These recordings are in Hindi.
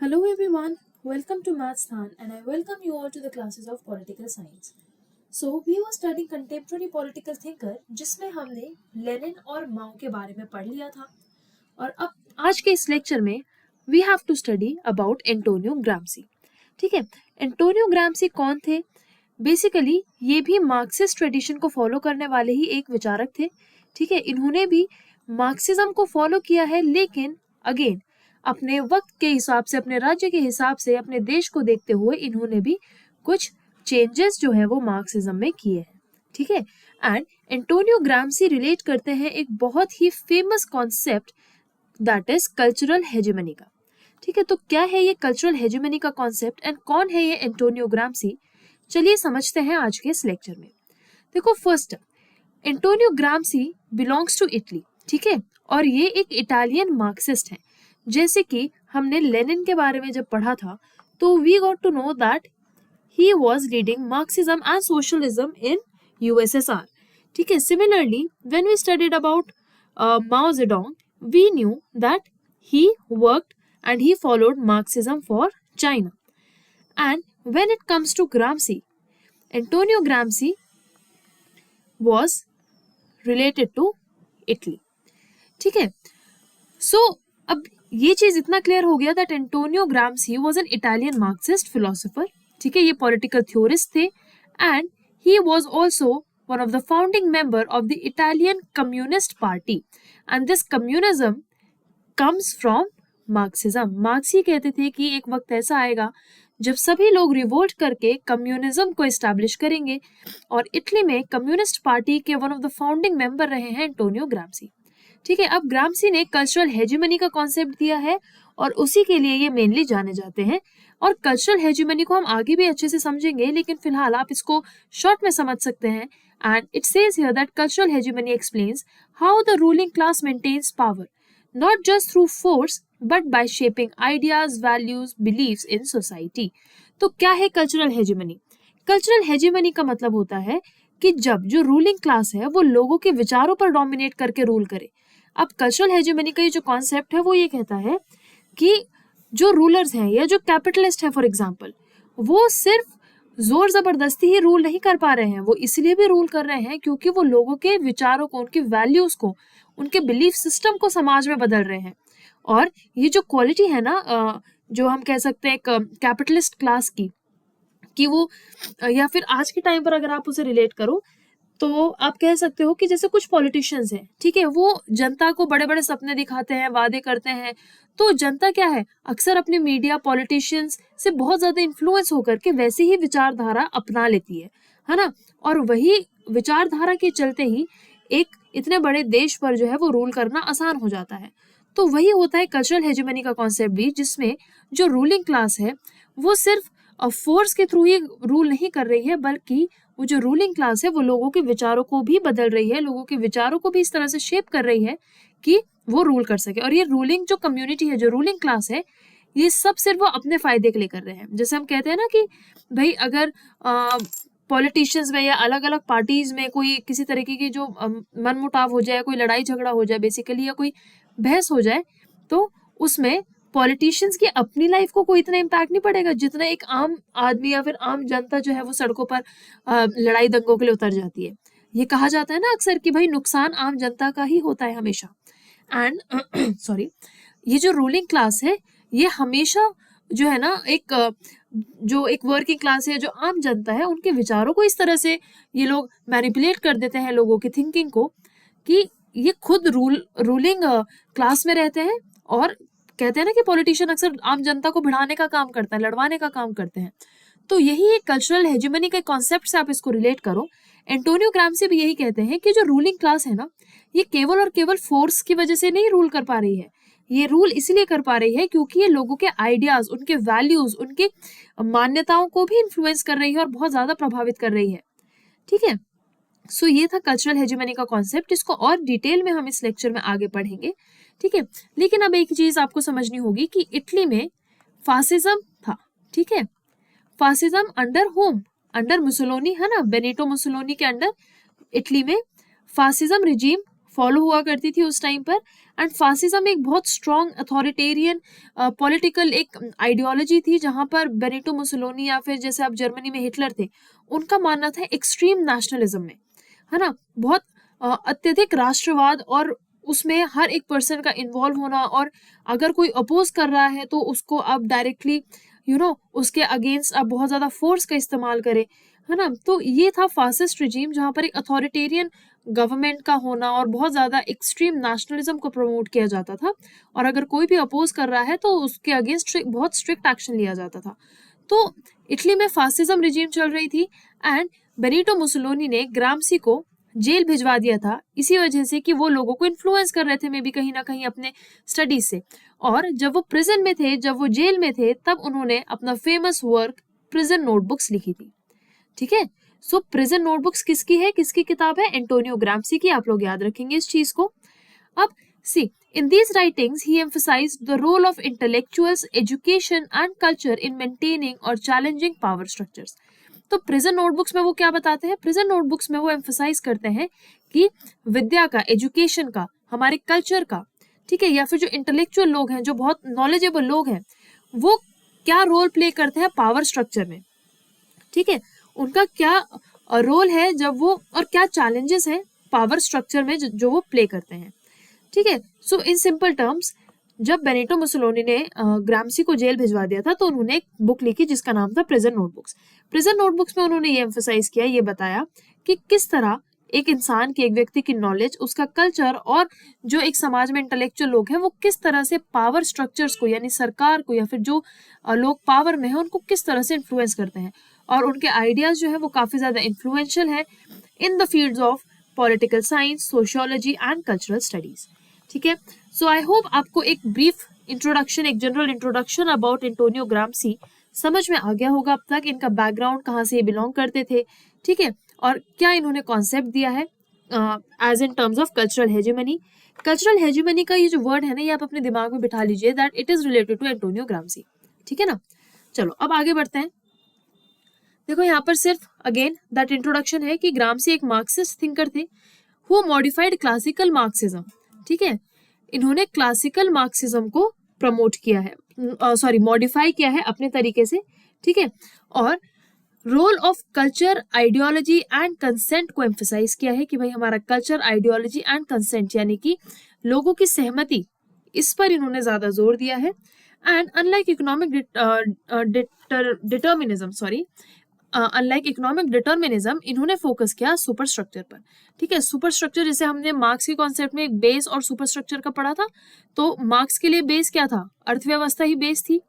Hello everyone, welcome to Maths Than and I welcome you all to the classes of Political Science. So we were studying contemporary political thinker जिसमें हमने लेनिन और माओ के बारे में पढ़ लिया था और अब आज के इस लेक्चर में we have to study about Antonio Gramsci. ठीक है, एंटोनियो ग्राम्सी कौन थे? बेसिकली ये भी मार्क्सिस्ट ट्रेडिशन को फॉलो करने वाले ही एक विचारक थे. ठीक है, इन्होंने भी मार्क्सिज्म को फॉलो किया है, लेकिन अगेन अपने वक्त के हिसाब से, अपने राज्य के हिसाब से, अपने देश को देखते हुए इन्होंने भी कुछ चेंजेस जो है वो मार्क्सिज्म में किए हैं. ठीक है, एंड एंटोनियो ग्राम्सी रिलेट करते हैं एक बहुत ही famous concept that is cultural hegemony का. ठीक है, तो क्या है ये कल्चरल हेजेमनी का कॉन्सेप्ट एंड कौन है ये एंटोनियो ग्राम्सी? चलिए समझते हैं आज के इस लेक्चर में. देखो, first Antonio Gramsci belongs to Italy. ठीक है, और ये एक इटालियन मार्क्सिस्ट है. जैसे कि हमने लेनिन के बारे में जब पढ़ा था तो we got to know that he was leading Marxism and socialism in USSR. ठीक है, similarly when we studied about Mao Zedong we knew that he worked and he followed Marxism for China. And when it comes to Gramsci, Antonio Gramsci was related to Italy. ठीक है, so अब ये चीज इतना क्लियर हो गया that Antonio Gramsci was an Italian Marxist philosopher. ठीक है, ये पॉलिटिकल थ्योरिस्ट थे and he was also one of the founding member of the Italian communist party and this communism comes from Marxism. Marx ही कहते थे कि एक वक्त ऐसा आएगा जब सभी लोग रिवोल्ट करके कम्युनिज्म को एस्टैब्लिश करेंगे और इटली में कम्युनिस्ट पार्टी के one of the founding member रहे हैं एंटोनियो ग्राम्सी. ठीक है, अब ग्राम्सी ने कल्चरल हेजेमनी का कॉन्सेप्ट दिया है और उसी के लिए ये मेनली जाने जाते हैं. और कल्चरल हेजेमनी को हम आगे भी अच्छे से समझेंगे, लेकिन फिलहाल आप इसको शॉर्ट में समझ सकते हैं. And it says here that cultural hegemony explains how the ruling class maintains power not just through force but by shaping ideas, values, beliefs in society. तो क्या है कल्चरल हेजेमनी? कल्चरल हेजेमनी का मतलब होता है कि जब जो रूलिंग क्लास है वो लोगों के विचारों पर डोमिनेट करके रूल करे. अब कल्चरल हेजेमनी का ये जो कॉन्सेप्ट है वो ये कहता है कि जो रूलर्स हैं या जो कैपिटलिस्ट है फॉर एग्जाम्पल, वो सिर्फ जोर जबरदस्ती ही रूल नहीं कर पा रहे हैं, वो इसलिए भी रूल कर रहे हैं क्योंकि वो लोगों के विचारों को, उनकी वैल्यूज को, उनके बिलीफ सिस्टम को समाज में बदल रहे हैं. और ये जो क्वालिटी है ना, जो हम कह सकते हैं कैपिटलिस्ट क्लास की, कि वो या फिर आज के टाइम पर अगर आप उसे रिलेट करो तो आप कह सकते हो कि जैसे कुछ पॉलिटिशियंस हैं, ठीक है, वो जनता को बड़े बड़े सपने दिखाते हैं, वादे करते हैं, तो जनता क्या है, अक्सर अपनी मीडिया पॉलिटिशियंस से बहुत ज्यादा इन्फ्लुएंस होकर के वैसे ही विचारधारा अपना लेती है ना. और वही विचारधारा के चलते ही एक इतने बड़े देश पर जो है वो रूल करना आसान हो जाता है. तो वही होता है कल्चरल हेजेमनी का कॉन्सेप्ट भी, जिसमें जो रूलिंग क्लास है वो सिर्फ फोर्स के थ्रू ही रूल नहीं कर रही है, बल्कि वो जो रूलिंग क्लास है वो लोगों के विचारों को भी बदल रही है, लोगों के विचारों को भी इस तरह से शेप कर रही है कि वो रूल कर सके. और ये रूलिंग जो कम्युनिटी है, जो रूलिंग क्लास है, ये सब सिर्फ वो अपने फायदे के लिए कर रहे हैं. जैसे हम कहते हैं ना कि भाई अगर पॉलिटिशियंस में या अलग अलग पार्टीज में कोई किसी तरीके की जो मनमुटाव हो जाए, कोई लड़ाई झगड़ा हो जाए बेसिकली, या कोई बहस हो जाए, तो उसमें पॉलिटिशियंस की अपनी लाइफ को कोई इतना इम्पैक्ट नहीं पड़ेगा जितना एक आम आदमी या फिर आम जनता जो है वो सड़कों पर लड़ाई दंगों के लिए उतर जाती है. ये कहा जाता है ना अक्सर कि भाई नुकसान आम जनता का ही होता है हमेशा. एंड सॉरी, ये जो रूलिंग क्लास है ये हमेशा जो है ना जो एक वर्किंग क्लास है, जो आम जनता है, उनके विचारों को इस तरह से ये लोग मैनिपुलेट कर देते हैं लोगों की थिंकिंग को, कि ये खुद रूलिंग क्लास में रहते हैं. और कहते हैं ना कि पॉलिटिशियन अक्सर आम जनता को भिड़ाने का काम करता है, लड़वाने का काम करते हैं. तो यही एक कल्चरल हेजेमनी के कॉन्सेप्ट से आप इसको रिलेट करो. एंटोनियो ग्राम्सी भी यही कहते हैं कि जो रूलिंग क्लास है ना, ये केवल और केवल फोर्स की वजह से नहीं रूल कर पा रही है. ये रूल इसलिए कर पा रही है क्योंकि ये लोगों के आइडियाज, उनके वैल्यूज, उनकी मान्यताओं को भी इन्फ्लुएंस कर रही है और बहुत ज्यादा प्रभावित कर रही है. ठीक है, सो ये था कल्चरल हेजेमनी का कॉन्सेप्ट. इसको और डिटेल में हम इस लेक्चर में आगे पढ़ेंगे. ठीक है, लेकिन अब एक चीज आपको समझनी होगी कि इटली में फासिज्म था. ठीक है, फासिज्म अंडर मुसोलिनी है ना, बेनिटो मुसोलिनी के अंडर इटली में फासिज्म रिजीम फॉलो हुआ करती थी उस टाइम पर। एंड फासिज्म एक बहुत स्ट्रॉन्ग अथॉरिटेरियन पॉलिटिकल एक आइडियोलॉजी थी, जहां पर बेनिटो मुसोलिनी या फिर जैसे अब जर्मनी में हिटलर थे, उनका मानना था एक्सट्रीम नेशनलिज्म में, है ना, बहुत अत्यधिक राष्ट्रवाद, और उसमें हर एक पर्सन का इन्वॉल्व होना, और अगर कोई अपोज कर रहा है तो उसको अब डायरेक्टली उसके अगेंस्ट अब बहुत ज्यादा फोर्स का इस्तेमाल करे, है ना। तो ये था फासिस्ट रिजीम, जहां पर एक अथॉरिटेरियन गवर्नमेंट का होना और बहुत ज्यादा एक्सट्रीम नेशनलिज्म को प्रमोट किया जाता था, और अगर कोई भी अपोज कर रहा है तो उसके अगेंस्ट बहुत स्ट्रिक्ट एक्शन लिया जाता था। तो इटली में फासिज्म रिजीम चल रही थी, एंड बेनिटो मुसोलिनी ने ग्राम्सी को जेल भिजवा दिया था, इसी वजह से कि वो लोगों को इन्फ्लुएंस कर रहे थे, मे बी कहीं ना कहीं अपने स्टडीज से। और जब वो प्रिजन में थे, जब वो जेल में थे, तब उन्होंने अपना फेमस वर्क प्रिजन नोटबुक्स लिखी थी। ठीक है, सो प्रिजन नोटबुक्स किसकी है, किसकी किताब है? एंटोनियो ग्राम्सी की। आप लोग याद रखेंगे इस चीज को। अब सी, in these writings he emphasized the role of intellectuals, education and culture in maintaining or challenging power structures. तो प्रिजन नोटबुक्स में वो क्या बताते हैं? प्रिजन नोटबुक्स में वो एम्फसाइज करते हैं कि विद्या का, एजुकेशन का, हमारे कल्चर का, ठीक है, या फिर जो इंटेलेक्चुअल लोग हैं, जो बहुत नॉलेजेबल लोग हैं, वो क्या रोल प्ले करते हैं पावर स्ट्रक्चर में, ठीक है, उनका क्या रोल है जब वो, और क्या चैलेंजेस हैं पावर स्ट्रक्चर में जो वो प्ले करते हैं। ठीक है, सो इन सिंपल टर्म्स, जब बेनिटो मुसोलिनी ने ग्राम्सी को जेल भिजवा दिया था, तो उन्होंने एक बुक लिखी जिसका नाम था प्रिजन नोटबुक्स। प्रिजन नोटबुक्स में उन्होंने ये एम्फसाइज किया, ये बताया कि किस तरह एक इंसान की, एक व्यक्ति की नॉलेज, उसका कल्चर, और जो एक समाज में इंटेलेक्चुअल लोग हैं, वो किस तरह से पावर स्ट्रक्चर्स को, यानी सरकार को, या फिर जो लोग पावर में है, उनको किस तरह से इन्फ्लुएंस करते हैं। और उनके आइडियाज जो है वो काफी ज्यादा इन्फ्लुएंशियल है in the fields of political science, sociology and cultural studies. ठीक है, सो आई होप आपको एक ब्रीफ इंट्रोडक्शन, एक general introduction about Antonio Gramsci समझ में आ गया होगा अब तक, इनका बैकग्राउंड, कहाँ से ये बिलोंग करते थे, ठीक है, और क्या इन्होंने कॉन्सेप्ट दिया है as in terms of cultural hegemony. Cultural hegemony का ये जो वर्ड है ना, ये आप अपने दिमाग में बिठा लीजिए, that it is related to Antonio Gramsci. ठीक है ना, चलो अब आगे बढ़ते हैं। देखो यहाँ पर सिर्फ अगेन दैट इंट्रोडक्शन है कि ग्राम्सी एक मार्क्सिस्ट थिंकर थे हु मॉडिफाइड क्लासिकल मार्क्सिज्म। ठीक है, इन्होंने क्लासिकल मार्क्सिज्म को प्रमोट किया है, सॉरी मॉडिफाई किया है अपने तरीके से। ठीक है, और role of culture, ideology and consent को एम्फसाइज किया है कि भाई हमारा कल्चर, आइडियोलॉजी एंड कंसेंट, यानी कि लोगों की सहमति, इस पर इन्होंने ज्यादा जोर दिया है। And unlike economic determinism, sorry unlike economic determinism, इन्होंने फोकस किया सुपर स्ट्रक्चर पर। ठीक है, सुपर स्ट्रक्चर, जैसे हमने मार्क्स के कॉन्सेप्ट में एक बेस और सुपर स्ट्रक्चर का पढ़ा था, तो मार्क्स के लिए बेस क्या था? अर्थव्यवस्था ही बेस थी।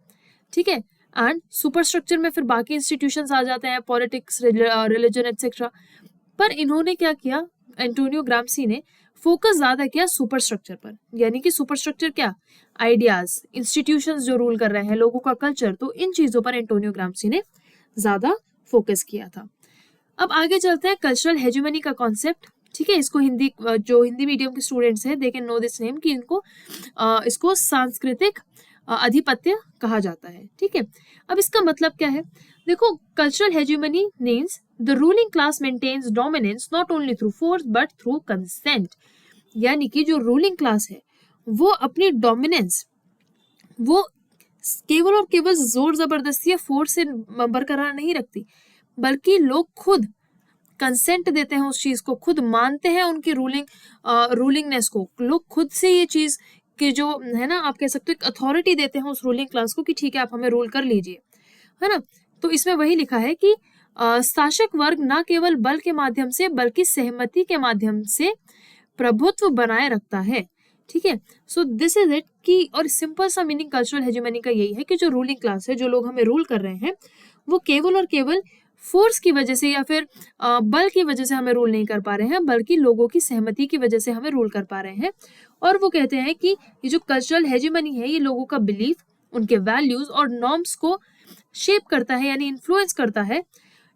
ठीक है, एंड सुपर स्ट्रक्चर में फिर बाकी इंस्टीट्यूशंस आ जाते हैं, पॉलिटिक्स, रिलीजन एटसेट्रा। पर इन्होंने क्या किया, एंटोनियो ग्राम्सी ने फोकस ज्यादा किया सुपर स्ट्रक्चर पर, यानी कि सुपर स्ट्रक्चर क्या? आइडियाज, इंस्टीट्यूशंस जो रूल कर रहे हैं, लोगों का कल्चर, तो इन चीजों पर एंटोनियो ग्राम्सी ने ज्यादा फोकस किया था। अब आगे चलते हैं कल्चरल हेजेमनी का कॉन्सेप्ट। ठीक है, इसको हिंदी, जो हिंदी मीडियम के स्टूडेंट्स हैं, they can know this name, कि इनको इसको सांस्कृतिक अधिपत्य कहा जाता है। ठीक है, अब इसका मतलब क्या है? देखो, cultural hegemony means the ruling class maintains dominance not only through force but through consent, यानी कि जो रूलिंग क्लास है वो अपनी डोमिनेंस, वो केवल और केवल जोर जबरदस्ती या फोर्स से बरकरार नहीं रखती, बल्कि लोग खुद कंसेंट देते हैं उस चीज को, खुद मानते हैं उनकी रूलिंगनेस को, लोग खुद से ये चीज कि जो है ना, आप कह सकते हो एक अथॉरिटी देते हैं उस रूलिंग क्लास को कि ठीक है आप हमें रूल कर लीजिए, है ना। तो इसमें वही लिखा है कि शासक वर्ग न केवल बल के माध्यम से बल्कि सहमति के माध्यम से प्रभुत्व बनाए रखता है। ठीक है, सो दिस इज इट कि, और सिंपल सा मीनिंग कल्चरल हेजेमनी का यही है कि जो रूलिंग क्लास है, जो लोग हमें रूल कर रहे हैं, वो केवल और केवल फोर्स की वजह से या फिर बल की वजह से हमें रूल नहीं कर पा रहे हैं, बल्कि लोगों की सहमति की वजह से हमें रूल कर पा रहे हैं। और वो कहते हैं कि ये जो कल्चरल हेजेमनी है, ये लोगों का बिलीफ, उनके वैल्यूज और नॉर्म्स को शेप करता है, यानी इन्फ्लुएंस करता है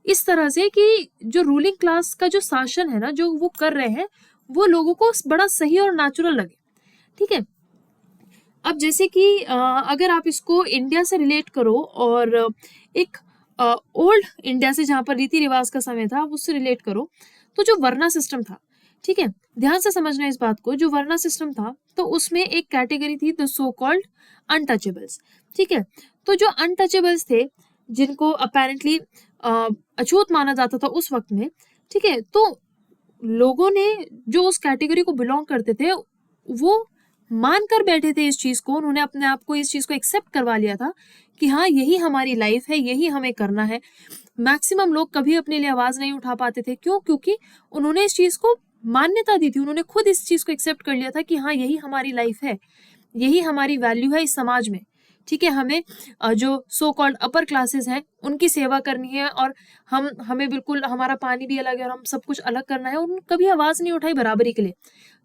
इस तरह से कि जो रूलिंग क्लास का जो शासन है ना, जो वो कर रहे हैं, वो लोगों को बड़ा सही और नेचुरल लगे। ठीक है, अब जैसे कि अगर आप इसको इंडिया से रिलेट करो और एक ओल्ड इंडिया से, जहाँ पर रीति रिवाज का समय था, उससे रिलेट करो, तो जो वर्ना सिस्टम था, ठीक है, ध्यान से समझना इस बात को। जो वर्ना सिस्टम था तो उसमें एक कैटेगरी थी द सो कॉल्ड अनटचेबल्स। ठीक है, तो जो अनटचेबल्स थे जिनको अपेरेंटली अछूत माना जाता था उस वक्त में, ठीक है, तो लोगों ने जो उस कैटेगरी को बिलोंग करते थे वो मान कर बैठे थे इस चीज को, उन्होंने अपने आप को इस चीज को एक्सेप्ट करवा लिया था कि हाँ यही हमारी लाइफ है, यही हमें करना है। मैक्सिमम लोग कभी अपने लिए आवाज नहीं उठा पाते थे, क्यों? क्योंकि उन्होंने इस चीज को मान्यता दी थी, उन्होंने खुद इस चीज को एक्सेप्ट कर लिया था कि हाँ यही हमारी लाइफ है, यही हमारी वैल्यू है इस समाज में। ठीक है, हमें जो सो कॉल्ड अपर क्लासेस हैं उनकी सेवा करनी है, और हमें बिल्कुल हमारा पानी भी अलग है और हम सब कुछ अलग करना है। उन्होंने कभी आवाज नहीं उठाई बराबरी के लिए,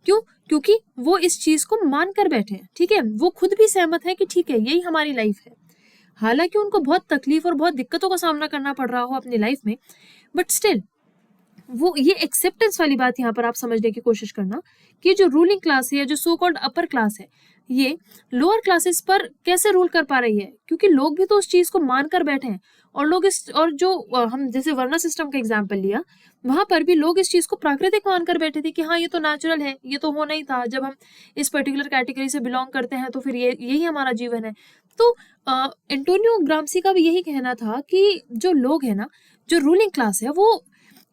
क्यों? क्योंकि वो इस चीज को मान कर बैठे हैं। ठीक है, वो खुद भी सहमत है कि ठीक है यही हमारी लाइफ है, हालांकि उनको बहुत तकलीफ और बहुत दिक्कतों का सामना करना पड़ रहा हो अपनी लाइफ में, बट स्टिल वो ये एक्सेप्टेंस वाली बात यहाँ पर आप समझने की कोशिश करना कि जो रूलिंग क्लास है या जो सो कॉल्ड अपर क्लास है ये लोअर क्लासेस पर कैसे रूल कर पा रही है, क्योंकि लोग भी तो उस चीज को मान कर बैठे हैं। और लोग इस और जो हम जैसे वर्ना सिस्टम का एग्जाम्पल लिया, वहां पर भी लोग इस चीज को प्राकृतिक मान कर बैठे थे कि हाँ ये तो नेचुरल है, ये तो होना ही था, जब हम इस पर्टिकुलर कैटेगरी से बिलोंग करते हैं तो फिर ये यही हमारा जीवन है। तो एंटोनियो ग्राम्सी का भी यही कहना था कि जो लोग है ना, जो रूलिंग क्लास है वो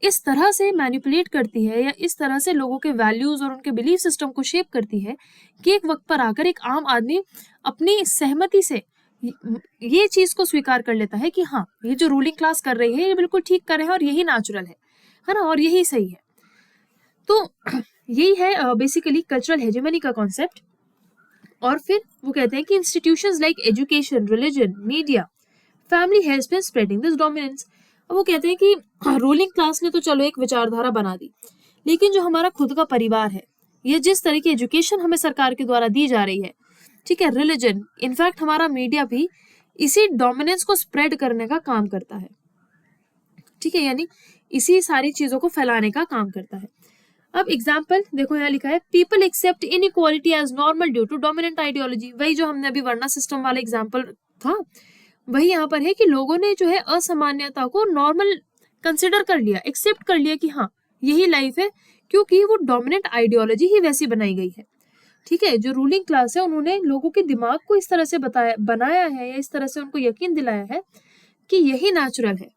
इस तरह से मैनिपुलेट करती है या इस तरह से लोगों के वैल्यूज और उनके बिलीफ सिस्टम को शेप करती है कि एक वक्त पर आकर एक आम आदमी अपनी सहमति से ये चीज को स्वीकार कर लेता है कि हाँ ये जो रूलिंग क्लास कर रही है ये बिल्कुल ठीक कर रहे हैं और यही नेचुरल है ना, और यही सही है। तो यही है बेसिकली कल्चरल हेजेमनी का कॉन्सेप्ट। और फिर वो कहते हैं कि institutions like education, religion, media, family has been spreading this dominance. अब वो कहते हैं कि रूलिंग क्लास ने तो चलो एक विचारधारा बना दी, लेकिन जो हमारा खुद का परिवार है, ये जिस तरह की एजुकेशन हमें सरकार के द्वारा दी जा रही है, ठीक है, रिलीजन, इनफैक्ट हमारा मीडिया भी इसी डोमिनेंस को स्प्रेड करने का काम करता है। ठीक है, यानी इसी सारी चीजों को फैलाने का काम करता है। अब एग्जाम्पल देखो, यहाँ लिखा है people accept inequality as normal due to dominant ideology. वही जो हमने अभी वर्ना सिस्टम वाला एग्जाम्पल था, वही यहाँ पर है कि लोगों ने जो है असामान्यता को नॉर्मल कंसिडर कर लिया, एक्सेप्ट कर लिया कि हाँ यही लाइफ है, क्योंकि वो डोमिनेंट आइडियोलॉजी ही वैसी बनाई गई है। ठीक है, जो रूलिंग क्लास है उन्होंने लोगों के दिमाग को इस तरह से बनाया है या इस तरह से उनको यकीन दिलाया है कि यही नेचुरल है।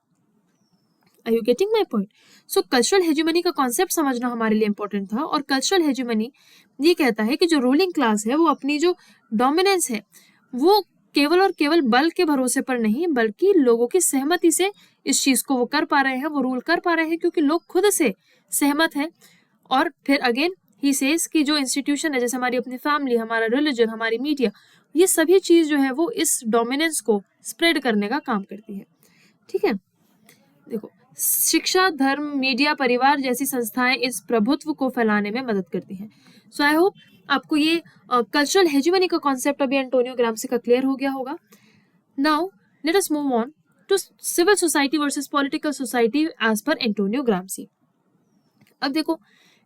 Are you getting my point? So cultural hegemony का कॉन्सेप्ट समझना हमारे लिए इंपॉर्टेंट था। और कल्चरल हेजेमनी ये कहता है कि जो रूलिंग क्लास है वो अपनी जो डोमिनेंस है वो केवल और केवल बल के भरोसे पर नहीं, बल्कि लोगों की सहमति से इस चीज को वो कर पा रहे हैं, वो रूल कर पा रहे हैं, क्योंकि लोग खुद से सहमत हैं। और फिर अगेन ही सेज कि जो इंस्टीट्यूशन है, जैसे हमारी अपनी फैमिली, हमारा रिलीजन, हमारी मीडिया, ये सभी चीज जो है वो इस डोमिनेंस को स्प्रेड करने का काम करती है। ठीक है, देखो शिक्षा, धर्म, मीडिया, परिवार जैसी संस्थाएं इस प्रभुत्व को फैलाने में मदद करती हैं। सो आई होप आपको ये कल्चरल हेजेमनी का कॉन्सेप्ट अभी एंटोनियो ग्राम्सी का क्लियर हो गया होगा। Now let us move on to civil society versus political society as पर एंटोनियो ग्राम्सी। अब देखो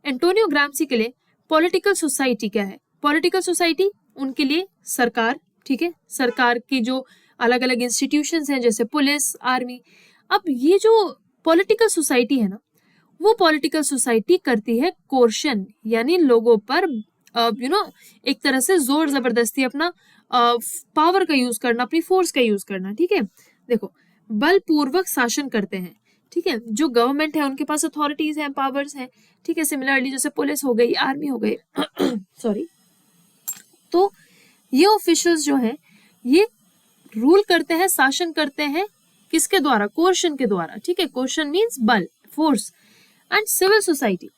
एंटोनियो ग्राम्सी के लिए पॉलिटिकल सोसाइटी क्या है? पॉलिटिकल सोसाइटी उनके लिए सरकार, ठीक है, सरकार की जो अलग अलग इंस्टीट्यूशंस हैं जैसे पुलिस, आर्मी। अब ये जो पॉलिटिकल सोसाइटी है ना, वो पॉलिटिकल सोसाइटी करती है कोर्शन, यानी लोगों पर एक तरह से जोर जबरदस्ती अपना पावर का यूज करना, अपनी फोर्स का यूज करना। ठीक है, देखो बलपूर्वक शासन करते हैं। ठीक है, जो गवर्नमेंट है उनके पास अथॉरिटीज हैं, पावर्स हैं। ठीक है, सिमिलरली जैसे पुलिस हो गई, आर्मी हो गई सॉरी, तो ये ऑफिशियल्स जो हैं ये रूल करते हैं, शासन करते हैं, किसके द्वारा? कोर्शन के द्वारा। ठीक है, कोर्शन मीन्स बल, force. And civil society,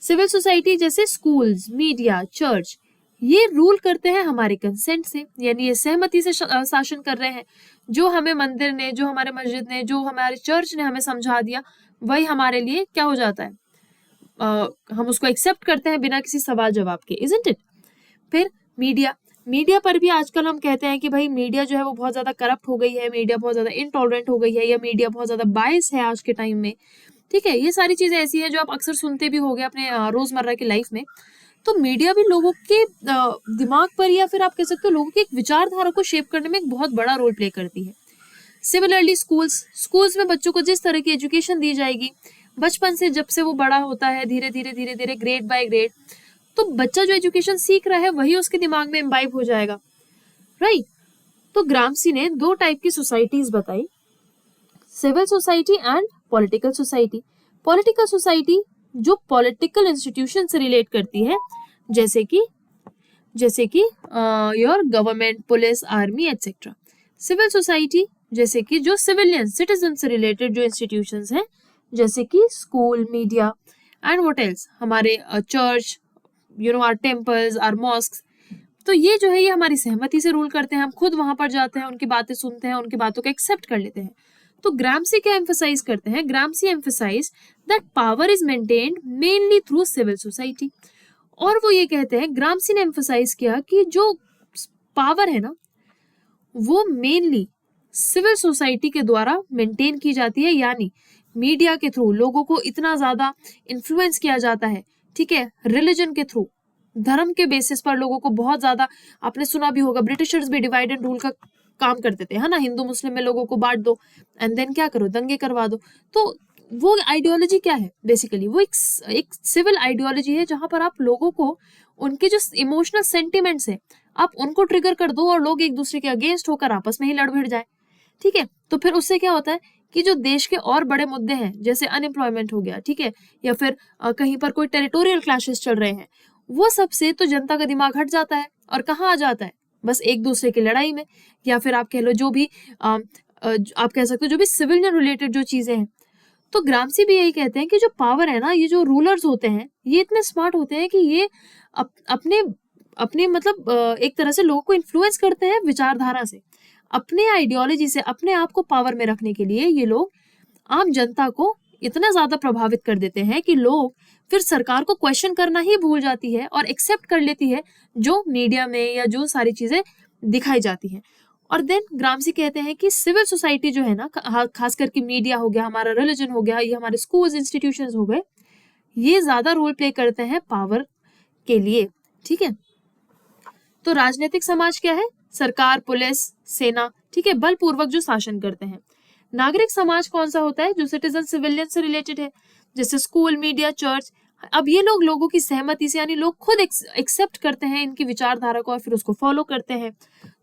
civil society जैसे स्कूल्स, मीडिया, चर्च, ये रूल करते हैं हमारे कंसेंट से, यानी ये सहमति से शासन कर रहे हैं। जो हमें मंदिर ने, जो हमारे मस्जिद ने, जो हमारे चर्च ने हमें समझा दिया, वही हमारे लिए क्या हो जाता है, हम उसको एक्सेप्ट करते हैं बिना किसी सवाल जवाब के, इजंट इट? फिर मीडिया, मीडिया पर भी आजकल हम कहते हैं कि भाई मीडिया जो है वो बहुत ज्यादा करप्ट हो गई है, मीडिया बहुत ज्यादा इनटॉलरेंट हो गई है, या मीडिया बहुत ज्यादा बायस है आज के टाइम में। ठीक है, ये सारी चीजें ऐसी हैं जो आप अक्सर सुनते भी होंगे अपने रोजमर्रा की लाइफ में। तो मीडिया भी लोगों के दिमाग पर, या फिर आप कह सकते हो लोगों की एक विचारधारा को शेप करने में एक बहुत बड़ा रोल प्ले करती है। सिमिलरली स्कूल्स में बच्चों को जिस तरह की एजुकेशन दी जाएगी बचपन से जब से वो बड़ा होता है धीरे धीरे ग्रेड बाय ग्रेड, तो बच्चा जो एजुकेशन सीख रहा है वही उसके दिमाग में इम्बाइब हो जाएगा, राइट। तो ग्रामसी ने 2 टाइप की सोसाइटीज बताई, civil society and political society. Political society जो पॉलिटिकल इंस्टीट्यूशन से रिलेट करती है, जैसे कि your government, police, army etcetera. Civil society जैसे कि जो सिविलियन सिटीजन से रिलेटेड जो इंस्टीट्यूशंस हैं, जैसे कि school, media and what else, हमारे church, or temples, or mosques. तो ये जो है ये हमारी सहमति से रूल करते हैं, हम खुद वहां पर जाते हैं, उनकी बातें सुनते हैं, उनकी बातों को एक्सेप्ट कर लेते हैं। तो ग्रामसी क्या एम्फसाइज करते हैं, Gramsci emphasize that power is maintained mainly through civil society. और वो ये कहते हैं, ग्रामसी ने एम्फसाइज किया कि जो पावर है ना वो मेनली सिविल सोसाइटी के द्वारा मेंटेन की जाती है, यानी मीडिया के थ्रू लोगों को इतना ज्यादा इन्फ्लुएंस किया जाता है, ठीक है, रिलीजन के थ्रू, धर्म के बेसिस पर लोगों को बहुत ज्यादा, आपने सुना भी होगा ब्रिटिशर्स भी डिवाइड एंड रूल का काम करते थे, है ना, हिंदू मुस्लिम में लोगों को बांट दो एंड देन क्या करो, दंगे करवा दो। तो वो आइडियोलॉजी क्या है, बेसिकली वो एक सिविल आइडियोलॉजी है जहां पर आप लोगों को उनके जो इमोशनल सेंटिमेंट्स है आप उनको ट्रिगर कर दो और लोग एक दूसरे के अगेंस्ट होकर आपस में ही लड़ भिड़ जाए, ठीक है। तो फिर उससे क्या होता है कि जो देश के और बड़े मुद्दे हैं जैसे अनएम्प्लॉयमेंट हो गया, ठीक है, या फिर कहीं पर कोई टेरिटोरियल क्लैशेस चल रहे हैं, वो सबसे तो जनता का दिमाग हट जाता है और कहाँ आ जाता है, बस एक दूसरे की लड़ाई में, या फिर आप कह लो जो भी आप कह सकते हो जो भी सिविलियन रिलेटेड जो चीजें हैं। तो ग्रामसी भी यही कहते हैं कि जो पावर है ना, ये जो रूलर्स होते हैं ये इतने स्मार्ट होते हैं कि ये अपने अपने मतलब एक तरह से लोगों को इन्फ्लुएंस करते हैं विचारधारा से, अपने आइडियोलॉजी से अपने आप को पावर में रखने के लिए ये लोग आम जनता को इतना ज्यादा प्रभावित कर देते हैं कि लोग फिर सरकार को क्वेश्चन करना ही भूल जाती है और एक्सेप्ट कर लेती है जो मीडिया में या जो सारी चीजें दिखाई जाती हैं। और देन ग्रामसी कहते हैं कि सिविल सोसाइटी जो है ना, खास करके मीडिया हो गया, हमारा रिलीजन हो गया, ये हमारे स्कूल्स इंस्टीट्यूशंस हो गए, ये ज्यादा रोल प्ले करते हैं पावर के लिए, ठीक है। तो राजनीतिक समाज क्या है, सरकार, पुलिस, सेना, ठीक है, बलपूर्वक जो शासन करते हैं। नागरिक समाज कौन सा होता है, जो सिटीजन सिविलियन से रिलेटेड है, जैसे स्कूल, मीडिया, चर्च। अब ये लोग लोगों की सहमति से, यानी लोग खुद एक्सेप्ट करते हैं इनकी विचारधारा को और फिर उसको फॉलो करते हैं।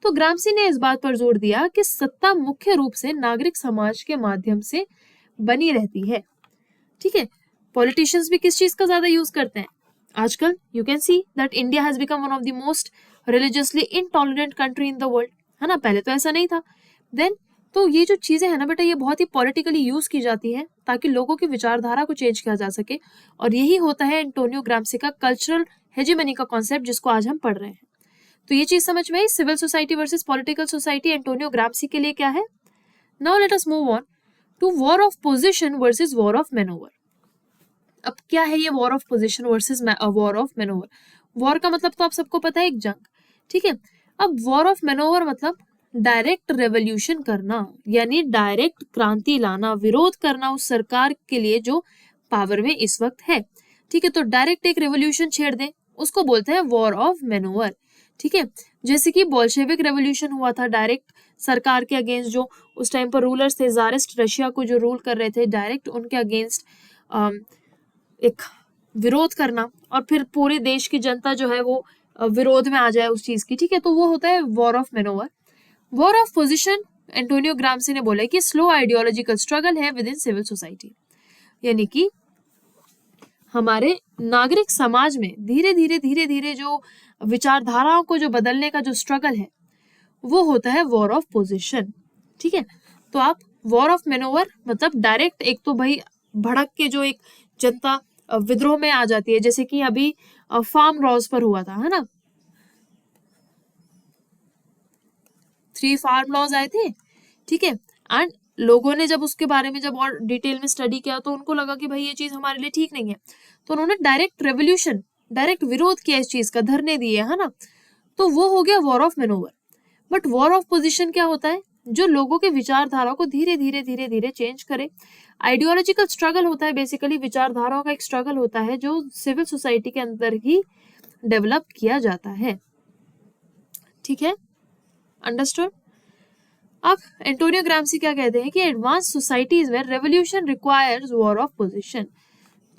तो ग्रामसी ने इस बात पर जोर दिया कि सत्ता मुख्य रूप से नागरिक समाज के माध्यम से बनी रहती है, ठीक है। पॉलिटिशियंस भी किस चीज का ज्यादा यूज करते हैं आजकल, you can see that India has become one of the most religiously intolerant country in the world, है ना, पहले तो ऐसा नहीं था। देन तो ये जो चीजें है ना बेटा, ये बहुत ही पॉलिटिकली यूज की जाती है ताकि लोगों की विचारधारा को चेंज किया जा सके, और यही होता है एंटोनियो ग्रामसी का कल्चरल हेजेमनी का कॉन्सेप्ट, जिसको आज हम पढ़ रहे हैं। तो ये चीज समझ में आई, civil society versus political society Antonio Gramsci के लिए क्या है। Now let us move on to war of position versus war of manoeuvre. अब क्या है ये war of position versus war of manoeuvre. War का मतलब तो आप सबको पता है, एक जंग, ठीक है। अब वॉर ऑफ मैनोवर मतलब डायरेक्ट रेवोल्यूशन करना, यानी डायरेक्ट क्रांति लाना, विरोध करना उस सरकार के लिए जो पावर में इस वक्त है, ठीक है। तो डायरेक्ट एक रेवोल्यूशन छेड़ दें उसको बोलते हैं वॉर ऑफ मैनोवर, ठीक है। जैसे कि बोल्शेविक रेवोल्यूशन हुआ था, डायरेक्ट सरकार के अगेंस्ट जो उस टाइम पर रूलर्स थे, ज़ारिस्ट रशिया को जो रूल कर रहे थे, डायरेक्ट उनके अगेंस्ट एक विरोध करना और फिर पूरे देश की जनता जो है वो विरोध में आ जाए उस चीज की, ठीक है। तो वो होता है war of manoeuvre. War of position Antonio Gramsci ने बोला कि स्लो आइडियोलॉजिकल स्ट्रगल है विद इन सिविल सोसाइटी, यानी कि हमारे नागरिक समाज में धीरे धीरे जो विचारधाराओं को जो बदलने का जो स्ट्रगल है वो होता है वॉर ऑफ पोजिशन, ठीक है। तो आप वॉर ऑफ मैनोवर मतलब डायरेक्ट एक तो भाई भड़क के जो एक जनता विद्रोह में आ जाती है, जैसे कि अभी फार्म लॉज पर हुआ था, है ना, 3 फार्म लॉज आए थे, ठीक है। एंड लोगों ने जब उसके बारे में जब और डिटेल में स्टडी किया तो उनको लगा कि भाई ये चीज हमारे लिए ठीक नहीं है, तो उन्होंने डायरेक्ट रेवोल्यूशन, डायरेक्ट विरोध किया इस चीज का, धरने दिए, है ना। तो वो हो गया war of मैनोवर। But war of position क्या होता है, जो लोगों के विचारधारा को धीरे धीरे चेंज करे। आइडियोलॉजिकल स्ट्रगल होता है, बेसिकली विचारधाराओं का एक स्ट्रगल होता है जो सिविल सोसाइटी के अंदर ही डेवलप किया जाता है, ठीक है, अंडरस्टूड। अब एंटोनियो ग्राम्सी क्या कहते हैं कि एडवांस सोसाइटीज में revolution requires war of position.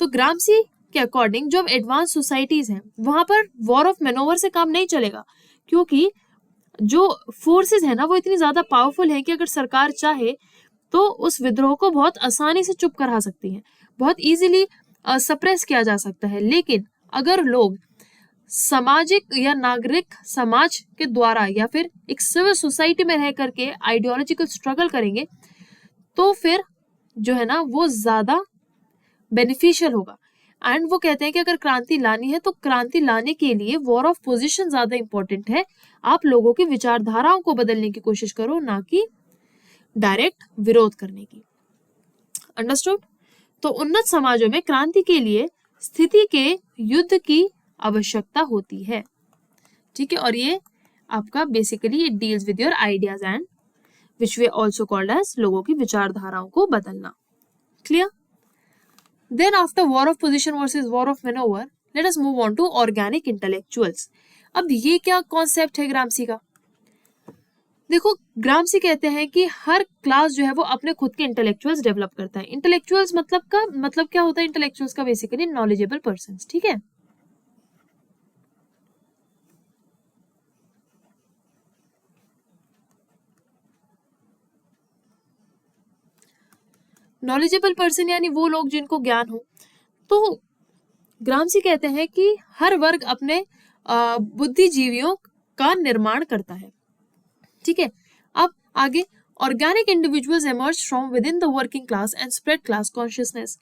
तो ग्राम्सी के अकॉर्डिंग जो एडवांस सोसाइटीज हैं वहां पर वॉर ऑफ मैनोवर से काम नहीं चलेगा, क्योंकि जो फोर्सेस है ना वो इतनी ज्यादा पावरफुल है कि अगर सरकार चाहे तो उस विद्रोह को बहुत आसानी से चुप करा सकती है, बहुत इजीली सप्रेस किया जा सकता है। लेकिन अगर लोग सामाजिक या नागरिक समाज के द्वारा या फिर एक सिविल सोसाइटी में रह करके आइडियोलॉजिकल स्ट्रगल करेंगे तो फिर जो है ना वो ज्यादा बेनिफिशियल होगा। एंड वो कहते हैं कि अगर क्रांति लानी है तो क्रांति लाने के लिए वॉर ऑफ पोजीशन ज्यादा इंपॉर्टेंट है। आप लोगों की विचारधाराओं को बदलने की कोशिश करो, ना कि डायरेक्ट विरोध करने की। अंडरस्टूड? तो उन्नत समाजों में क्रांति के लिए स्थिति के युद्ध की आवश्यकता होती है। ठीक है, और ये आपका basically it deals with your ideas and which we also called as लोगों की विचारधाराओं को बदलना। Clear? Then after war of position versus war of manoeuvre, let us move on to organic intellectuals. अब ये क्या कॉन्सेप्ट है ग्राम्सी का? देखो, ग्राम्सी कहते हैं कि हर क्लास जो है वो अपने खुद के इंटेलेक्चुअल्स डेवलप करता है। इंटेलेक्चुअल्स मतलब क्या होता है? इंटेलेक्चुअल्स का बेसिकली नॉलेजेबल पर्संस। ठीक है, नॉलेजेबल पर्सन यानी वो लोग जिनको ज्ञान हो। तो ग्राम्सी कहते हैं कि हर वर्ग अपने बुद्धिजीवियों का निर्माण करता है। ठीक है, अब आगे, organic individuals emerge from with in the working class and spread class consciousness.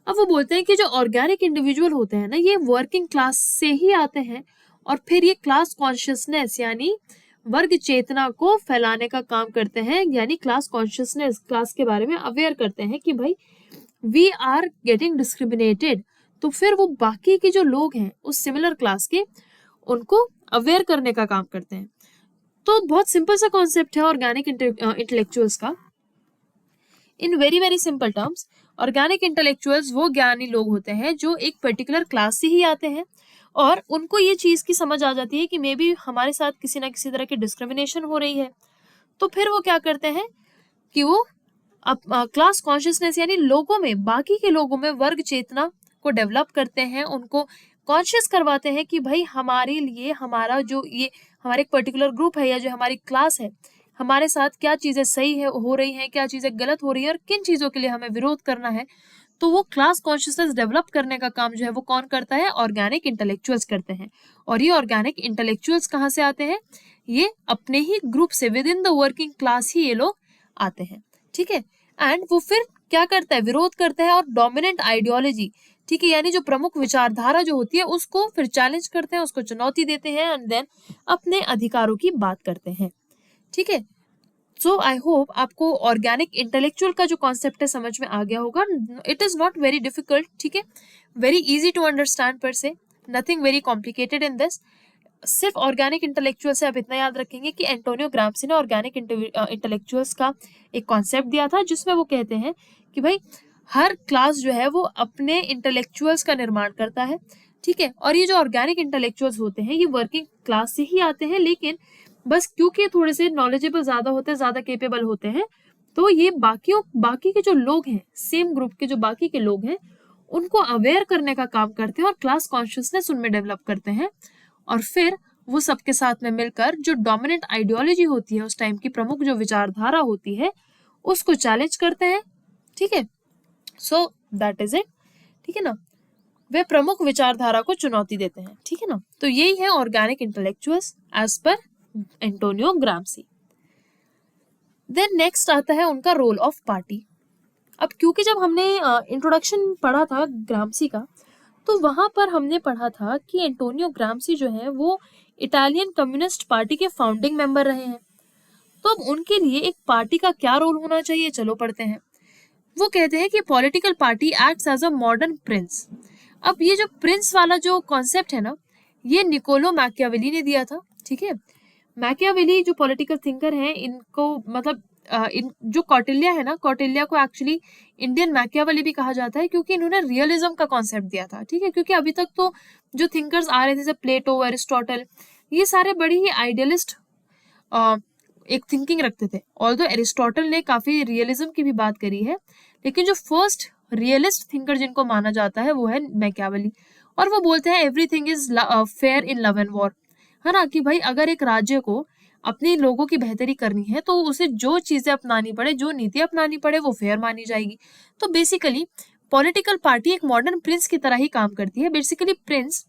अब वो बोलते हैं कि जो ऑर्गेनिक इंडिविजुअल होते हैं ना ये वर्किंग क्लास से ही आते हैं और फिर ये क्लास कॉन्शियसनेस यानी वर्ग चेतना को फैलाने का काम करते हैं, यानी क्लास कॉन्शियसनेस, क्लास के बारे में अवेयर करते हैं कि भाई वी आर गेटिंग डिस्क्रिमिनेटेड। तो फिर वो बाकी के जो लोग हैं उस सिमिलर क्लास के, उनको अवेयर करने का काम करते हैं। तो बहुत सिंपल सा कॉन्सेप्ट है ऑर्गेनिक इंटेलेक्चुअल्स का। In very very simple terms, organic intellectuals वो ज्ञानी लोग होते हैं जो एक पर्टिकुलर क्लास से ही आते हैं और उनको ये चीज की समझ आ जाती है कि मे बी हमारे साथ किसी ना किसी तरह की डिस्क्रिमिनेशन हो रही है। तो फिर वो क्या करते हैं कि वो क्लास कॉन्शियसनेस यानी लोगों में, बाकी के लोगों में वर्ग चेतना को डेवलप करते हैं, उनको कॉन्शियस करवाते हैं कि भाई हमारे लिए हमारा जो ये हमारे एक पर्टिकुलर ग्रुप है या जो हमारी क्लास है, हमारे साथ क्या चीजें सही है हो रही हैं, क्या चीजें गलत हो रही है और किन चीजों के लिए हमें विरोध करना है। तो वो क्लास कॉन्शियसनेस डेवलप करने का काम जो है वो कौन करता है? ऑर्गेनिक इंटेलेक्चुअल्स करते हैं। और ये ऑर्गेनिक इंटेलेक्चुअल्स कहाँ से आते हैं? ये अपने ही ग्रुप से, within the working class ही ये लोग आते हैं। ठीक है, एंड वो फिर क्या करता है? विरोध करता है और डोमिनेंट आइडियोलॉजी, ठीक है, यानी जो प्रमुख विचारधारा जो होती है उसको फिर चैलेंज करते हैं, उसको चुनौती देते हैं एंड देन अपने अधिकारों की बात करते हैं। ठीक है, सो आई होप आपको ऑर्गेनिक इंटेलेक्चुअल का जो कॉन्सेप्ट है समझ में आ गया होगा। It is not very difficult, ठीक है, वेरी इजी टू अंडरस्टैंड पर से, nothing very complicated in this. सिर्फ ऑर्गेनिक इंटेलेक्चुअल से आप इतना याद रखेंगे कि एंटोनियो ग्राम्सी ने ऑर्गेनिक इंटेलेक्चुअल्स का एक कॉन्सेप्ट दिया था जिसमें वो कहते हैं कि भाई हर क्लास जो है वो अपने इंटेलेक्चुअल्स का निर्माण करता है। ठीक है, और ये जो ऑर्गेनिक इंटेलेक्चुअल्स होते हैं ये वर्किंग क्लास से ही आते हैं, लेकिन बस क्योंकि थोड़े से नॉलेजेबल ज्यादा होते हैं, ज्यादा केपेबल होते हैं, तो ये बाकी के जो लोग हैं, सेम ग्रुप के जो बाकी के लोग हैं, उनको अवेयर करने का काम करते हैं और क्लास कॉन्शियसनेस उनमें डेवलप करते हैं। और फिर वो सबके साथ में मिलकर जो डोमिनेंट आइडियोलॉजी होती है, उस टाइम की प्रमुख जो विचारधारा होती है, उसको चैलेंज करते हैं। ठीक है, सो दैट इज इट। ठीक है ना, वे प्रमुख विचारधारा को चुनौती देते हैं। ठीक है ना, तो यही है ऑर्गेनिक इंटेलेक्चुअल्स एज पर एंटोनियो ग्राम्सी। देन नेक्स्ट आता है उनका रोल ऑफ पार्टी। अब क्योंकि जब हमने इंट्रोडक्शन पढ़ा था ग्राम्सी का, तो वहां पर हमने पढ़ा था कि एंटोनियो ग्राम्सी जो है वो इटालियन कम्युनिस्ट पार्टी के फाउंडिंग मेंबर रहे हैं। तो अब उनके लिए एक पार्टी का क्या रोल होना चाहिए, चलो पढ़ते हैं। वो कहते हैं कि political party acts as a modern prince. अब ये जो प्रिंस वाला जो कॉन्सेप्ट है ना, ये निकोलो मैकियावेली ने दिया था। ठीक है, मैकियावेली जो पॉलिटिकल थिंकर हैं, इनको मतलब इन जो कौटिल्य है ना, कौटिल्य को एक्चुअली इंडियन मैकियावेली भी कहा जाता है क्योंकि इन्होंने रियलिज्म का कॉन्सेप्ट दिया था। ठीक है, क्योंकि अभी तक तो जो थिंकर्स आ रहे थे जैसे प्लेटो, एरिस्टोटल, ये सारे बड़ी ही आइडियलिस्ट एक थिंकिंग रखते थे। ऑल्दो एरिस्टोटल ने काफी रियलिज्म की भी बात करी है, लेकिन जो फर्स्ट रियलिस्ट थिंकर जिनको माना जाता है वो है मैकियावेली। और वो बोलते हैं everything is fair in love and war, है ना, कि भाई अगर एक राज्य को अपने लोगों की बेहतरी करनी है तो उसे जो चीजें अपनानी पड़े, जो नीति अपनानी पड़े, वो फेयर मानी जाएगी। तो बेसिकली पॉलिटिकल पार्टी एक मॉडर्न प्रिंस की तरह ही काम करती है। बेसिकली प्रिंस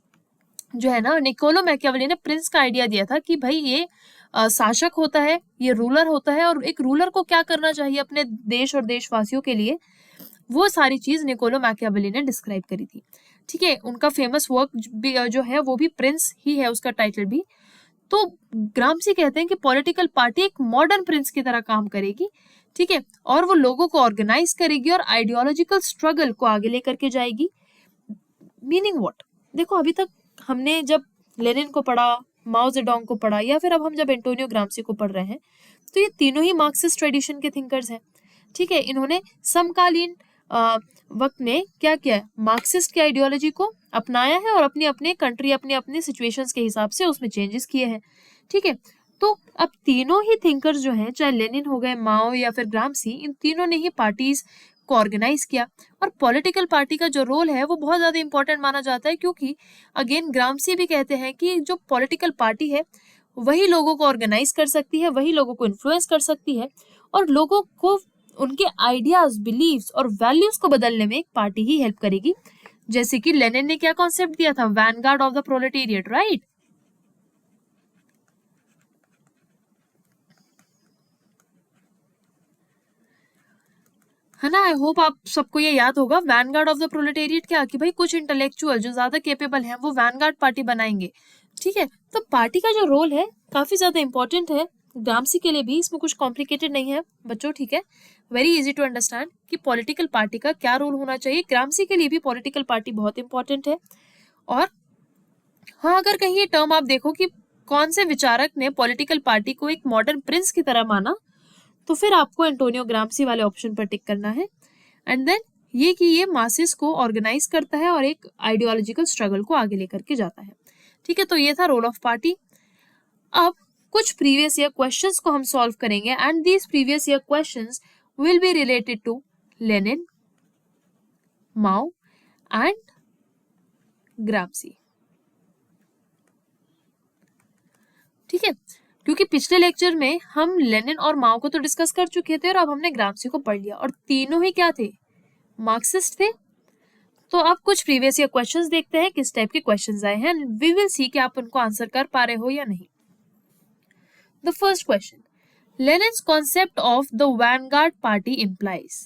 जो है ना, निकोलो मैकियावेली ने प्रिंस का आइडिया दिया था कि भाई ये शासक होता है, ये रूलर होता है, और एक रूलर को क्या करना चाहिए अपने देश और देशवासियों के लिए, वो सारी चीज निकोलो मैकियावेली ने डिस्क्राइब करी थी। ठीक है, उनका फेमस वर्क जो है वो भी प्रिंस ही है, उसका टाइटल भी। तो ग्रामसी कहते हैं कि पॉलिटिकल पार्टी एक मॉडर्न प्रिंस की तरह काम करेगी, ठीक है, और वो लोगों को ऑर्गेनाइज करेगी और आइडियोलॉजिकल स्ट्रगल को आगे लेकर के जाएगी। Meaning what? देखो, अभी तक हमने जब लेनिन को पढ़ा, माओ जेडोंग को पढ़ा, या फिर अब हम जब एंटोनियो ग्रामसी को पढ़ रहे हैं, तो ये तीनों ही मार्क्सिस्ट ट्रेडिशन के थिंकर्स हैं। ठीक है, इन्होंने समकालीन वक्त में क्या किया है, मार्क्सिस्ट की आइडियोलॉजी को अपनाया है और अपने अपने कंट्री, अपने अपने सिचुएशंस के हिसाब से उसमें चेंजेस किए हैं। ठीक है, तो अब तीनों ही थिंकर्स जो हैं, चाहे लेनिन हो गए, माओ या फिर ग्रामसी, इन तीनों ने ही पार्टीज को ऑर्गेनाइज किया। और पॉलिटिकल पार्टी का जो रोल है वो बहुत ज्यादा इंपॉर्टेंट माना जाता है, क्योंकि अगेन ग्रामसी भी कहते हैं कि जो पॉलिटिकल पार्टी है वही लोगों को ऑर्गेनाइज कर सकती है, वही लोगों को इन्फ्लुएंस कर सकती है, और लोगों को उनके आइडियाज, बिलीव्स और वैल्यूज को बदलने में एक पार्टी ही हेल्प करेगी। जैसे कि लेनिन ने क्या कॉन्सेप्ट दिया था, Vanguard of the proletariat, right. है ना, आई होप आप सबको ये याद होगा। वैनगार्ड ऑफ द प्रोलेटेरिएट क्या, कि भाई कुछ इंटेलेक्चुअल जो ज्यादा केपेबल हैं वो वैनगार्ड पार्टी बनाएंगे। ठीक है, तो पार्टी का जो रोल है काफी ज्यादा इंपॉर्टेंट है ग्रामसी के लिए भी, इसमें कुछ कॉम्प्लिकेटेड नहीं है बच्चों। ठीक है, वेरी इजी टू अंडरस्टैंड कि पॉलिटिकल पार्टी का क्या रोल होना चाहिए। ग्रामसी के लिए भी पॉलिटिकल पार्टी बहुत इंपॉर्टेंट है। और हाँ, अगर कहीं ये टर्म आप देखो कि कौन से विचारक ने पॉलिटिकल पार्टी को एक मॉडर्न प्रिंस की तरह माना, तो फिर आपको एंटोनियो ग्रामसी वाले ऑप्शन पर टिक करना है। एंड देन ये कि ये मासेस को ऑर्गेनाइज करता है और एक आइडियोलॉजिकल स्ट्रगल को आगे लेकर के जाता है। ठीक है, तो ये था रोल ऑफ पार्टी। अब कुछ प्रीवियस ईयर क्वेश्चंस को हम सॉल्व करेंगे, and these previous year questions will be related to Lenin, Mao and Gramsci. ठीक है, क्योंकि पिछले लेक्चर में हम लेनिन और माओ को तो डिस्कस कर चुके थे और अब हमने ग्रामसी को पढ़ लिया, और तीनों ही क्या थे, मार्क्सिस्ट थे। तो अब कुछ प्रीवियस ईयर क्वेश्चंस देखते हैं किस टाइप के क्वेश्चंस आए हैं, वी विल सी कि आप उनको आंसर कर पा रहे हो या नहीं। The first question, लेनिन्स concept of the Vanguard party implies.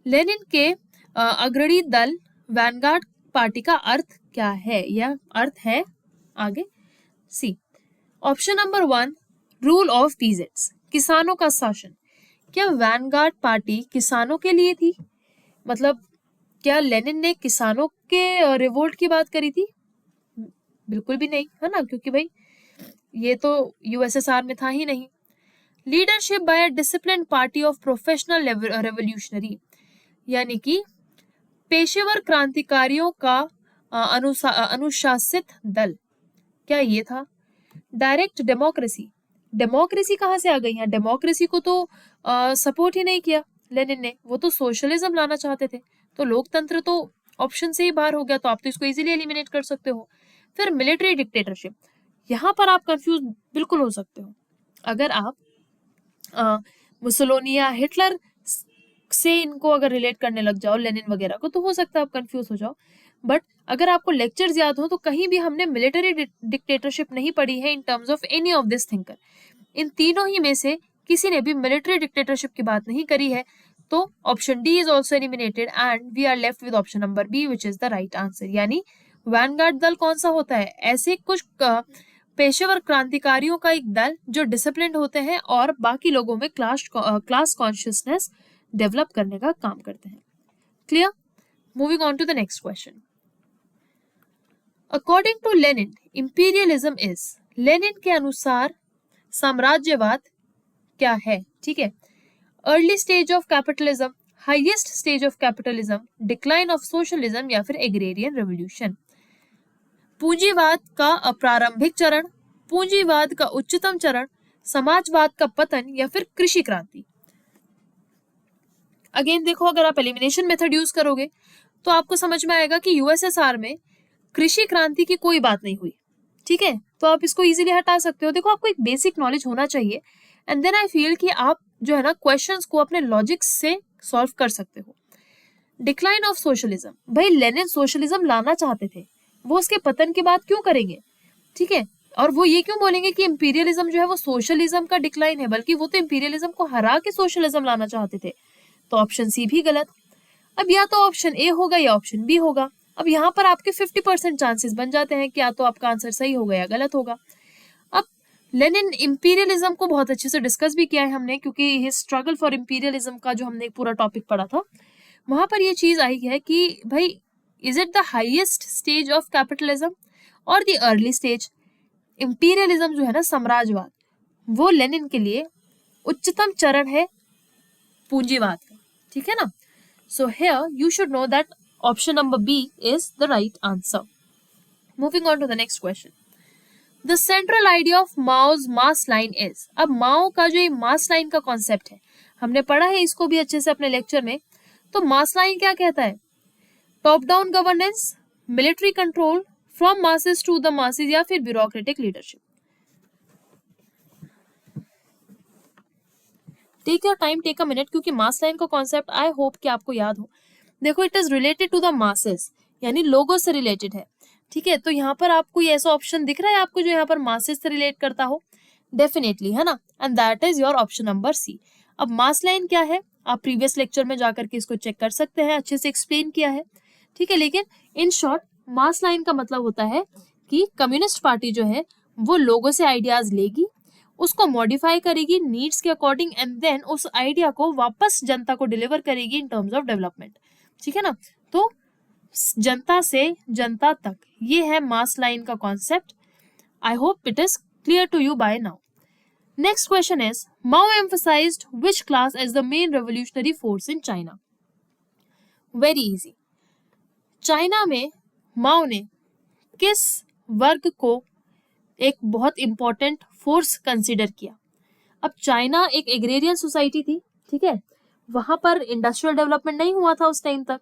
Lenin के अग्रणी दल वैनगार्ड पार्टी का अर्थ क्या है, या अर्थ है आगे। C, option number 1, rule of peasants, किसानों का शासन। क्या वैनगार्ड पार्टी किसानों के लिए थी? मतलब क्या लेनिन ने किसानों के रिवोल्ट की बात करी थी? बिल्कुल भी नहीं, है ना, क्योंकि भाई ये तो यूएसएसआर में था ही नहीं। Leadership by a disciplined party of professional revolutionary, यानी कि पेशेवर क्रांतिकारियों का अनुशासित दल, क्या ये था? डायरेक्ट डेमोक्रेसी, डेमोक्रेसी कहाँ से आ गई? यहाँ डेमोक्रेसी को तो सपोर्ट ही नहीं किया लेनिन ने, वो तो सोशलिज्म लाना चाहते थे। तो लोकतंत्र तो ऑप्शन से ही बाहर हो गया, तो आप तो इसको इजीली एलिमिनेट कर सकते हो। फिर मिलिट्री डिक्टेटरशिप, यहाँ पर आप कंफ्यूज बिल्कुल हो सकते हो। अगर आप मुसोलिनी या हिटलर से इनको अगर रिलेट करने लग जाओ, लेनिन वगैरह को, तो हो सकता है आप कंफ्यूज हो जाओ। बट अगर आपको लेक्चर्स याद हो तो कहीं भी हमने मिलिट्री डिक्टेटरशिप नहीं पढ़ी है in terms of any of this thinker. इन तीनों ही में से किसी ने भी मिलिट्री डिक्टेटरशिप की बात नहीं करी है। तो option D is also eliminated and we are left with option number B which is the right answer. यानी वैनगार्ड दल कौन सा होता है? ऐसे कुछ पेशेवर क्रांतिकारियों का एक दल जो डिसिप्लिन्ड होते हैं और बाकी लोगों में क्लास कॉन्शियसनेस डेवलप करने का काम करते हैं। Clear? Moving on to the next question. According to Lenin, imperialism is, Lenin के अनुसार साम्राज्यवाद क्या है? ठीक है, early stage of capitalism, highest stage of capitalism, decline of socialism, या फिर एग्रेरियन रेवोल्यूशन। पूंजीवाद का अप्रारंभिक चरण, पूंजीवाद का उच्चतम चरण, समाजवाद का पतन या फिर कृषि क्रांति। अगेन देखो, अगर आप एलिमिनेशन मेथड यूज करोगे तो आपको समझ में आएगा कि यूएसएसआर में कृषि क्रांति की कोई बात नहीं हुई, ठीक है, तो आप इसको इजीली हटा सकते हो। देखो, आपको एक बेसिक नॉलेज होना चाहिए, एंड देन आई फील कि आप जो है ना क्वेश्चंस को अपने लॉजिक से सॉल्व कर सकते हो। डिक्लाइन ऑफ सोशलिज्म, भाई लेनिन सोशलिज्म लाना चाहते थे, वो उसके पतन के बाद क्यों करेंगे, ठीक है, और वो ये क्यों बोलेंगे कि इंपीरियलिज्म जो है वो सोशलिज्म का डिक्लाइन है, बल्कि वो तो इंपीरियलिज्म को हरा के सोशलिज्म लाना चाहते थे। तो ऑप्शन सी भी गलत। अब या तो ऑप्शन ए होगा या ऑप्शन बी होगा। अब यहाँ पर आपके 50% चांसेस बन जाते हैं कि या तो आपका आंसर सही होगा या गलत होगा। अब लेनिन इंपीरियलिज्म को बहुत अच्छे से डिस्कस भी किया है हमने, क्योंकि ये स्ट्रगल फॉर इंपीरियलिज्म का जो हमने पूरा टॉपिक पढ़ा था, वहां पर ये चीज आई है कि भाई is it the highest stage of capitalism और द अर्ली स्टेज। इंपीरियलिज्म जो है ना, साम्राज्यवाद, वो लेनिन के लिए उच्चतम चरण है पूंजीवाद का, ठीक है ना। So here you should know that option number B is the right answer. Moving on to the next question. The central idea of Mao's mass line is. अब माओ का जो ये मास लाइन का कॉन्सेप्ट है, हमने पढ़ा है इसको भी अच्छे से अपने लेक्चर में। तो मास लाइन क्या कहता है? Top down governance, military control, from masses to the masses, या फिर bureaucratic leadership. Take your time, take a minute, क्योंकि मास लाइन का कॉन्सेप्ट आई होप कि आपको याद हो। देखो, it is related to the masses, यानी लोगों से रिलेटेड है, ठीक है। तो यहाँ पर आपको ये ऐसा ऑप्शन दिख रहा है आपको जो यहाँ पर मासेस से रिलेट करता हो? डेफिनेटली, है ना, and that is your option number C. अब मास लाइन क्या है, आप प्रीवियस लेक्चर में जाकर के इसको चेक कर सकते हैं, अच्छे से एक्सप्लेन किया है, ठीक है। लेकिन इन शॉर्ट, मास लाइन का मतलब होता है कि कम्युनिस्ट पार्टी जो है वो लोगों से आइडियाज लेगी, उसको मॉडिफाई करेगी नीड्स के अकॉर्डिंग, एंड देन उस आइडिया को वापस जनता को डिलीवर करेगी इन टर्म्स ऑफ डेवलपमेंट, ठीक है ना। तो जनता से जनता तक, ये है मास लाइन का concept. I hope it is clear to you by now. Next question is, Mao emphasized which class as the main revolutionary force in China. Very easy. China में माओ ने किस वर्ग को एक बहुत इंपॉर्टेंट फोर्स कंसिडर किया? अब चाइना एक एग्रेरियन सोसाइटी थी, ठीक है, वहां पर इंडस्ट्रियल डेवलपमेंट नहीं हुआ था उस टाइम तक,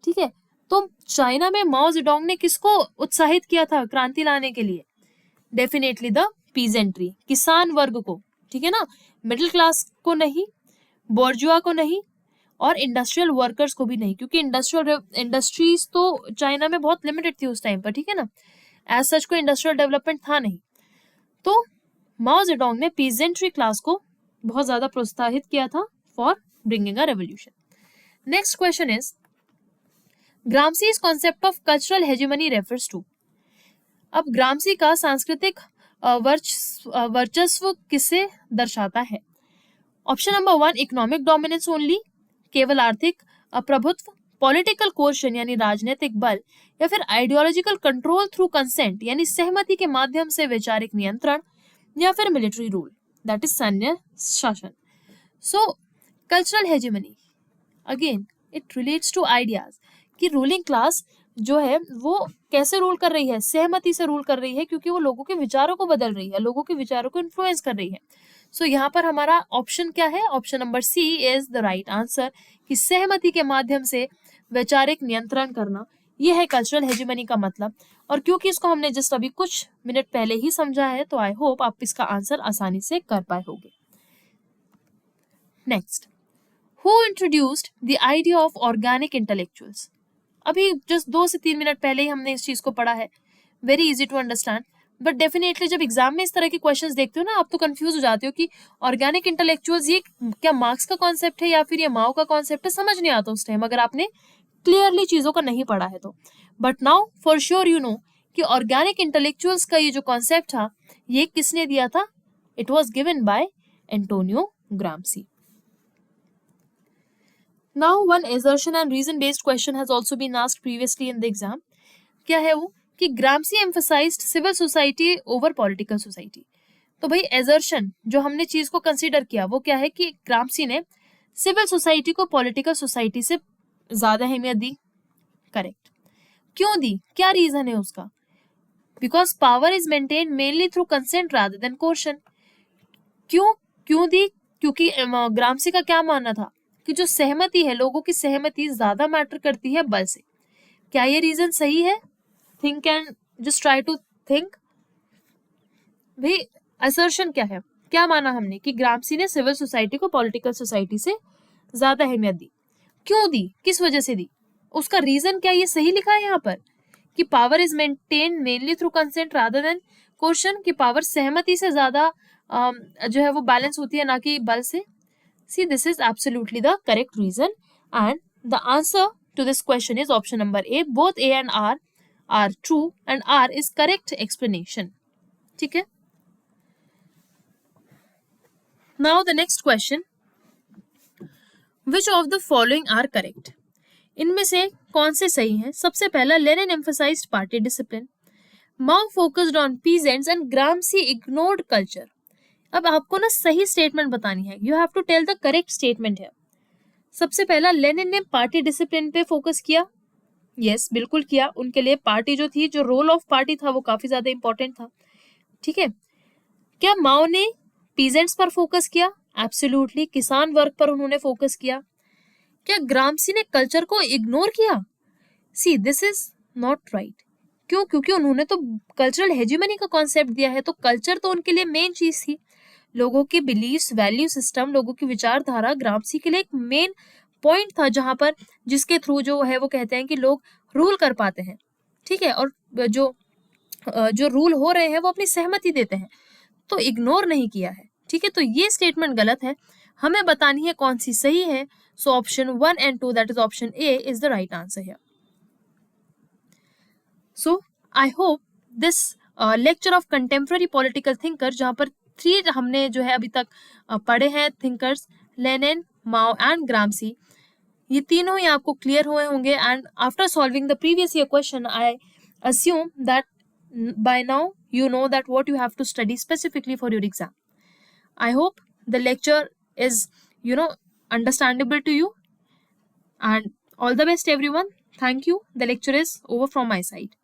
ठीक है। तो चाइना में माओ जेडोंग ने किसको उत्साहित किया था क्रांति लाने के लिए? डेफिनेटली द पीजेंट्री, किसान वर्ग को, ठीक है ना, मिडिल क्लास को नहीं, बोर्जुआ को नहीं, और इंडस्ट्रियल वर्कर्स को भी नहीं, क्योंकि इंडस्ट्रीज तो चाइना में बहुत लिमिटेड थी उस टाइम पर, ठीक है ना, एज सच कोई इंडस्ट्रियल डेवलपमेंट था नहीं। तो माओ जेडोंग ने पीजेंट्री क्लास को बहुत ज्यादा प्रोत्साहित किया था for bringing a revolution. Next question is, Gramsci's concept of cultural hegemony refers to. अब ग्रामसी का सांस्कृतिक वर्चस्व किसे दर्शाता है? Option number 1, economic dominance only, केवल आर्थिक प्रभुत्व, पॉलिटिकल कोर्शन यानी राजनीतिक बल, या फिर आइडियोलॉजिकल कंट्रोल थ्रू कंसेंट यानी सहमति के माध्यम से वैचारिक नियंत्रण, या फिर मिलिट्री रूल दैट इज सैन्य शासन। So cultural hegemony, again it relates to ideas कि रूलिंग क्लास जो है वो कैसे रूल कर रही है, सहमति से रूल कर रही है, क्योंकि वो लोगों के विचारों को बदल रही है, लोगों के विचारों को इन्फ्लुएंस कर रही है। सो यहाँ पर हमारा ऑप्शन क्या है? Option number C is the right answer, कि सहमति के माध्यम से वैचारिक नियंत्रण करना, ये है कल्चरल हेजेमनी का मतलब। और क्योंकि इसको हमने जस्ट अभी कुछ मिनट पहले ही समझा है, तो आई होप आप इसका आंसर आसानी से कर पाए होंगे। Next, who introduced the idea of organic intellectuals. अभी जस्ट 2 से 3 मिनट पहले ही हमने इस चीज को पढ़ा है, very easy to understand, but definitely जब एग्जाम में इस तरह के क्वेश्चंस देखते हो ना, आप तो कंफ्यूज हो जाते हो कि ऑर्गेनिक इंटेलेक्चुअल्स ये क्या मार्क्स का कॉन्सेप्ट है या फिर ये माओ का कॉन्सेप्ट है, समझ नहीं आता उस टाइम अगर आपने क्लियरली चीजों को नहीं पढ़ा है तो। But now for sure you know कि ऑर्गेनिक इंटेलेक्चुअल्स का ये जो कॉन्सेप्ट था, ये किसने दिया था? It was given by Antonio Gramsci. Now one assertion and reason based question has also been asked previously in the exam. क्या है वो? कि Gramsci emphasized civil society over political society. तो भाई assertion जो हमने चीज को कंसीडर किया वो क्या है कि ग्राम्सी ने सिविल सोसाइटी को पॉलिटिकल सोसाइटी से ज्यादा अहमियत दी। करेक्ट। क्यों दी? क्या रीजन है उसका? Because power is maintain mainly through consent rather than coercion. क्यों दी? क्योंकि ग्रामसी का क्या मानना था कि जो सहमति है, लोगों की सहमति ज्यादा मैटर करती है बल से। क्या ये रीजन सही है? Think and just try to think. भाई असर्शन क्या है? क्या माना हमने कि ग्रामसी ने सिविल सोसाइटी को पॉलिटिकल सोसाइटी से ज्यादा अहमियत दी। क्यों दी? किस वजह से दी? उसका रीजन क्या ये सही लिखा है यहाँ पर कि power is maintain mainly through consent rather than question, कि पावर सहमति से ज्यादा जो है वो बैलेंस होती है, ना कि बल से। See this is absolutely the correct reason and the answer to this question is option number A, both A and R true and R is correct explanation. ठीक है, now the next question, which of the following are correct? इनमें से कौन से सही हैं? सबसे पहला, Lenin emphasized party discipline, Mao focused on peasants and Gramsci ignored culture. अब आपको ना सही स्टेटमेंट बतानी है, you have to tell the correct statement है। सबसे पहला, लेनिन ने पार्टी डिसिप्लिन पे फोकस किया। यस, बिल्कुल किया। उनके लिए पार्टी जो थी, जो रोल ऑफ पार्टी था वो काफी ज्यादा इंपॉर्टेंट था। ठीक है, क्या माओ ने पीजेंट्स पर फोकस किया? एब्सोल्युटली, किसान वर्ग पर उन्होंने फोकस किया। क्या ग्रामसी ने कल्चर को इग्नोर किया? सी दिस इज नॉट राइट। क्यों? क्योंकि उन्होंने तो कल्चरल हेजिमनी का कॉन्सेप्ट दिया है, तो कल्चर तो उनके लिए मेन चीज थी। लोगों के बिलीव्स, वैल्यू सिस्टम, लोगों की विचारधारा ग्रामसी के लिए एक मेन पॉइंट था, जहां पर जिसके थ्रू जो है वो कहते हैं कि लोग रूल कर पाते हैं। ठीक है, और जो रूल हो रहे हैं वो अपनी सहमति देते हैं, तो इग्नोर नहीं किया है। ठीक है, तो ये स्टेटमेंट गलत है, हमें बतानी है कौन सी सही है। So option 1 and 2, that is option A, is the right answer here. So I hope this lecture of contemporary political thinker, जहां पर 3 हमने जो है अभी तक पढ़े हैं थिंकर्स, लेनिन, माओ एंड ग्रामसी, ये तीनों ही आपको क्लियर हुए होंगे। And after solving the previous year question, I assume that by now you know that what you have to study specifically for your exam. I hope the lecture is understandable to you, and all the best everyone. Thank you. The lecture is over from my side.